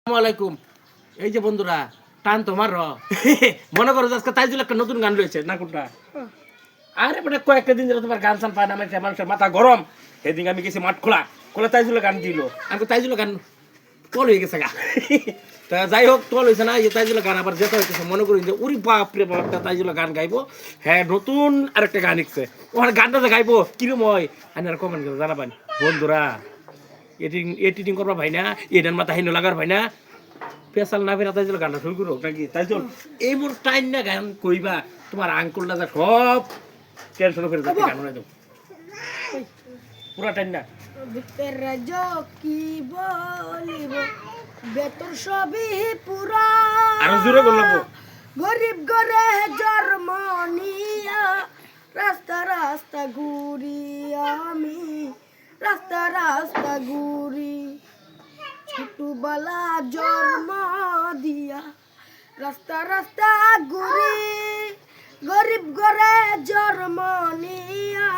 আসসালামাইকুম। এই যে বন্ধুরা টান তোমার মনে করো আজকে তাইজুল একটা নতুন গান রয়েছে না কোনটা? আরে মানে কয়েকটা দিন ধরে তোমার গান সান পায় না, মানুষের মাথা গরম। সেদিন আমি গেছি মাঠ খোলা তাইজুলের গান দিল। আমি তাইজুলের গান টল হয়ে গেছে গা। তা যাই হোক, টল হয়েছে না, এই তাইজুলের গান আবার যেতে হইতেছে। মনে করি যে উরি বাপরে বাপ, একটা তাইজুলের গান গাইবো। হ্যাঁ, নতুন আরেকটা গান লিখছে। ওখানে গানটা যে গাইবো কিরম হয় আমি আর কমেন্ট করে জানাবেন বন্ধুরা। এডিটিং করবা ভাই না, এটার মাথা হাইনো লাগার ভাই না, পেশাল না ফেরা তাইজুল গানটা শুরু করো নাকি? তাইজুল এই মোর টাইম না গান কইবা, তোমার আঙ্কুলটা যা সব টেনশন করে যাচ্ছে গান বানাই দাও পুরা টাইম না। কি বলিব বেতর সবই পুরা, আরো জোরে বলবো। গরিব ঘরে জন্ম নিয়া রাস্তা রাস্তা ঘুরি আমি, রাস্তা রাস্তা ঘুরি। ছোটবেলা জন্ম দিয়া রাস্তা রাস্তা ঘুরি, গরিব ঘরে জন্ম নিয়া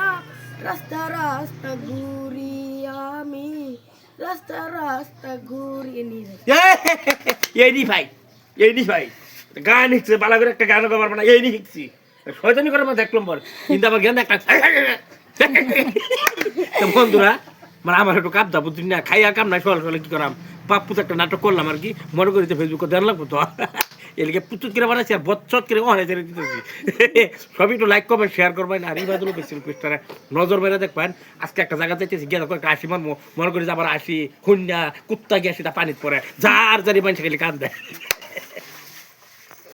রাস্তা রাস্তা ঘুরি আমি, রাস্তা রাস্তা ঘুরি। এই ভাই গান শিখছে, বালা করে একটা গানও গাবার না, এই শিখছি। শয়তানি করে আমার দেখলাম বল, কিন্তু আমার জ্ঞান একটা বন্ধুরা। মানে আমার একটু কাপ দাবো না, খাইয়া কাম নাই, সকাল কি করাম পাপ্পুত একটা নাটক করলাম আর কি, মনে করি ফেসবুকে দেন লাগবো তো। এদিকে পুতুত করে বানাচ্ছি আর বচ্চত করে অনেক দিতেছি। সবই একটু লাইক করবেন, শেয়ার করবেন, আর এইভাবে বেশি পেজটারে নজর মেরে দেখবেন। আজকে একটা জায়গা যাইতেছি, গিয়ে দেখো একটা আসি মনে করি যে আবার আসি হুন্যা কুত্তা গিয়ে সেটা পানিত পরে যার জারি মানুষ খালি কান দেয়।